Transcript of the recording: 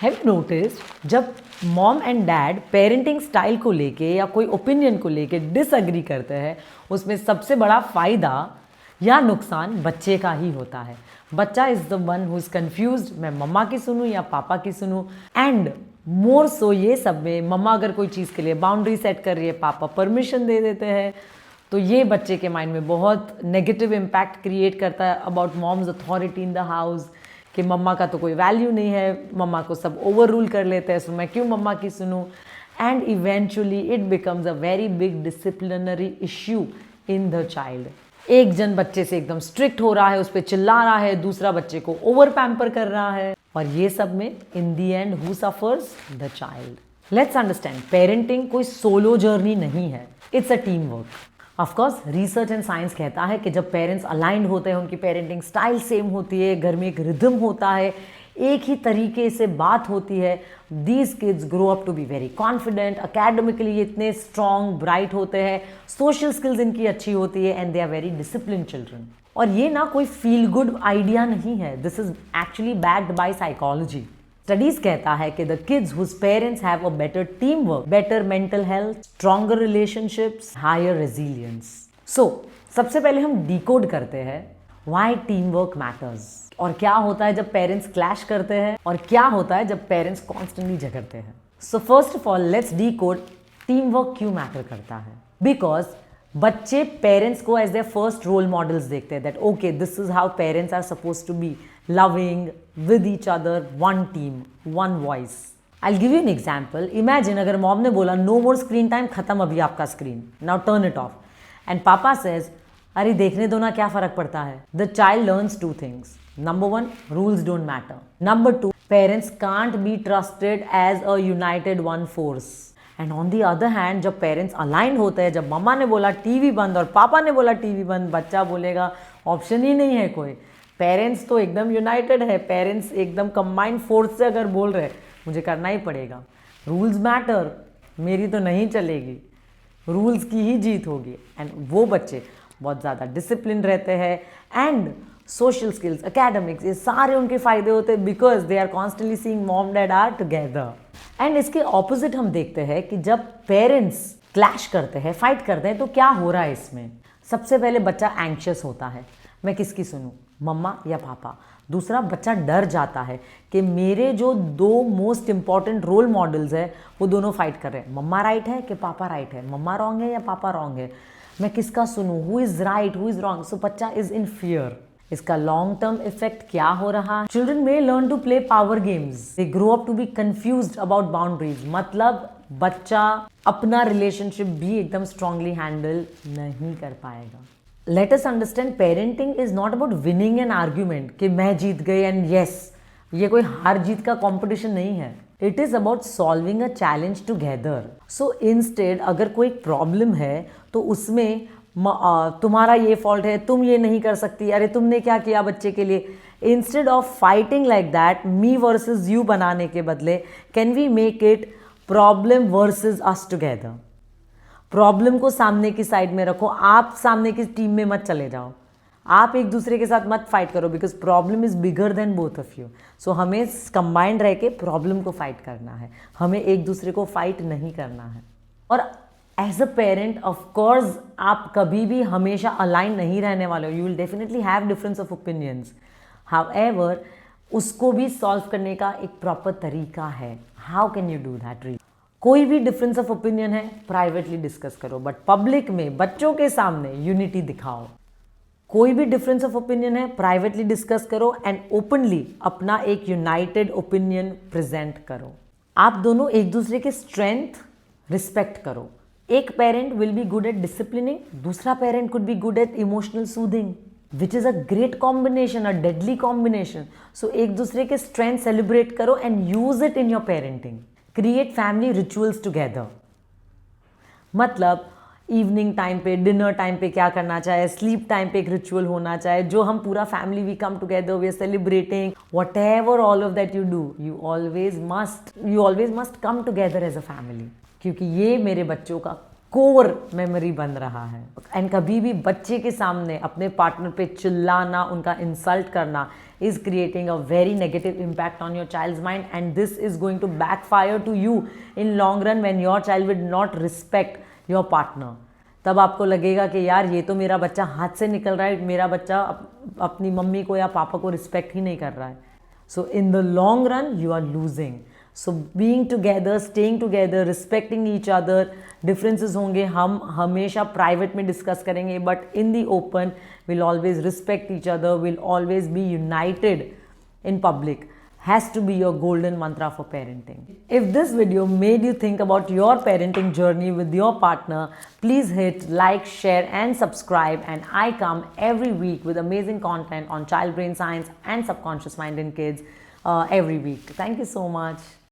Have you noticed जब mom and dad parenting style को लेके या कोई ओपिनियन को लेके डिसएग्री करते हैं, उसमें सबसे बड़ा फ़ायदा या नुकसान बच्चे का ही होता है। बच्चा is the one who is confused, मैं मम्मा की सुनूं या पापा की सुनूं। एंड मोर सो ये सब में मम्मा अगर कोई चीज़ के लिए बाउंड्री सेट कर रही है, पापा परमिशन दे देते हैं, तो ये बच्चे के माइंड में बहुत नेगेटिव इम्पैक्ट क्रिएट करता है about moms authority in the house, कि मम्मा का तो कोई वैल्यू नहीं है, मम्मा को सब ओवर रूल कर लेते हैं, सो मैं क्यों मम्मा की सुनूं। And eventually it becomes a very big disciplinary issue in the child. एक जन बच्चे से एकदम स्ट्रिक्ट हो रहा है, उस पर चिल्ला रहा है, दूसरा बच्चे को ओवर पैम्पर कर रहा है, और ये सब में in the end who suffers? The child. Let's understand, parenting कोई सोलो जर्नी नहीं है, it's a team work. Of course research and science कहता है कि जब पेरेंट्स अलाइंड होते हैं, उनकी पेरेंटिंग स्टाइल सेम होती है, घर में एक रिदम होता है, एक ही तरीके से बात होती है, these kids grow up to be very confident, academically इतने स्ट्रॉन्ग ब्राइट होते हैं, सोशल स्किल्स इनकी अच्छी होती है, and they are very discipline children. और ये ना कोई फील गुड आइडिया नहीं है, this is actually backed by psychology. Studies कहता है कि the kids whose parents have a better team work, better mental health, stronger relationships, higher resilience. So सबसे पहले हम डिकोड करते हैं व्हाई टीम वर्क मैटर्स, और क्या होता है जब पेरेंट्स क्लैश करते हैं, और क्या होता है जब पेरेंट्स कॉन्स्टेंटली झगड़ते हैं। So first of all let's decode team work क्यों मैटर करता है। बिकॉज बच्चे पेरेंट्स को as their first role models देखते हैं, that okay this is how parents are suppose to be loving with each other, one team, one voice. I'll give you an example. Imagine अगर mom ने बोला no more screen time, खत्म अभी आपका screen, now turn it off. And papa says, अरे देखने दो ना, क्या फर्क पड़ता है। The child learns two things. Number one, rules don't matter. Number two, parents can't be trusted as a united one force. And on the other hand, जब parents aligned होते हैं, जब मम्मा ने बोला टीवी बंद और पापा ने बोला टीवी बंद, बच्चा बोलेगा ऑप्शन ही नहीं है कोई। पेरेंट्स तो एकदम यूनाइटेड है, पेरेंट्स एकदम कंबाइंड फोर्स से अगर बोल रहे मुझे करना ही पड़ेगा, रूल्स मैटर, मेरी तो नहीं चलेगी, रूल्स की ही जीत होगी। एंड वो बच्चे बहुत ज़्यादा डिसिप्लिन रहते हैं, एंड सोशल स्किल्स, एकेडमिक्स, ये सारे उनके फ़ायदे होते हैं because they are constantly seeing mom dad are together. And इसके ऑपोजिट हम देखते हैं कि जब पेरेंट्स क्लैश करते हैं, फाइट करते हैं, तो क्या हो रहा है इसमें। सबसे पहले बच्चा एंग्शियस होता है, मैं किसकी सुनूं, मम्मा या पापा। दूसरा, बच्चा डर जाता है कि मेरे जो दो मोस्ट इंपॉर्टेंट रोल मॉडल्स है वो दोनों फाइट कर रहे हैं, मम्मा राइट है कि पापा राइट है, मम्मा रॉन्ग है या पापा रॉन्ग है, मैं किसका सुनूं, who is right who is wrong. So बच्चा इज इन फियर। इसका लॉन्ग टर्म इफेक्ट क्या हो रहा है, चिल्ड्रन में learn to play power games, they grow up to be confused about boundaries. मतलब बच्चा अपना रिलेशनशिप भी एकदम स्ट्रांगली हैंडल नहीं कर पाएगा। Let us understand, parenting is not about winning an argument कि मैं जीत गई एंड यस, ये कोई हार जीत का कॉम्पिटिशन नहीं है। It is about solving a challenge together. So instead अगर कोई प्रॉब्लम है तो उसमें तुम्हारा ये फॉल्ट है, तुम ये नहीं कर सकती, अरे तुमने क्या किया बच्चे के लिए, instead of fighting like that, me versus you बनाने के बदले, can we make it problem versus us together. Problem को सामने की साइड में रखो, आप सामने की टीम में मत चले जाओ, आप एक दूसरे के साथ मत फाइट करो, because problem is bigger than both of you. So हमें कंबाइंड रह के प्रॉब्लम को फाइट करना है, हमें एक दूसरे को फाइट नहीं करना है। और एज अ पेरेंट ऑफकोर्स आप कभी भी हमेशा अलाइन नहीं रहने वाले हो, you will definitely have difference of opinions. However उसको भी सॉल्व करने का एक प्रॉपर तरीका है। How can you do that? कोई भी डिफरेंस ऑफ ओपिनियन है प्राइवेटली डिस्कस करो, बट पब्लिक में बच्चों के सामने यूनिटी दिखाओ। कोई भी डिफरेंस ऑफ ओपिनियन है प्राइवेटली डिस्कस करो एंड ओपनली अपना एक यूनाइटेड ओपिनियन प्रेजेंट करो। आप दोनों एक दूसरे के स्ट्रेंथ रिस्पेक्ट करो। एक parent will be good at disciplining, दूसरा parent could be good at emotional soothing, which is a great combination, a deadly combination. So एक दूसरे के स्ट्रेंथ सेलिब्रेट करो and use it in your parenting. Create family rituals together. मतलब evening time पे, dinner time पे क्या करना चाहे, स्लीप टाइम पे एक रिचुअल होना चाहे, जो हम पूरा family we come together, we are celebrating whatever all of that you do, you always must come together as a family, क्योंकि ये मेरे बच्चों का कोर मेमोरी बन रहा है। एंड कभी भी बच्चे के सामने अपने पार्टनर पे चिल्लाना, उनका इंसल्ट करना is creating a very negative impact on your child's mind, and this is going to backfire to you in long run when your child will not respect your partner. तब आपको लगेगा कि यार ये तो मेरा बच्चा हाथ से निकल रहा है, मेरा बच्चा अपनी मम्मी को या पापा को रिस्पेक्ट ही नहीं कर रहा है. So in the long run you are losing. So being together, staying together, respecting each other. Differences होंगे, हम हमेशा प्राइवेट में डिस्कस करेंगे, but in the open will always respect each other, will always be united in public has to be your golden mantra for parenting. If this video made you think about your parenting journey with your partner, please hit like, share and subscribe, and I come every week with amazing content on child brain science and subconscious mind in kids every week. Thank you so much.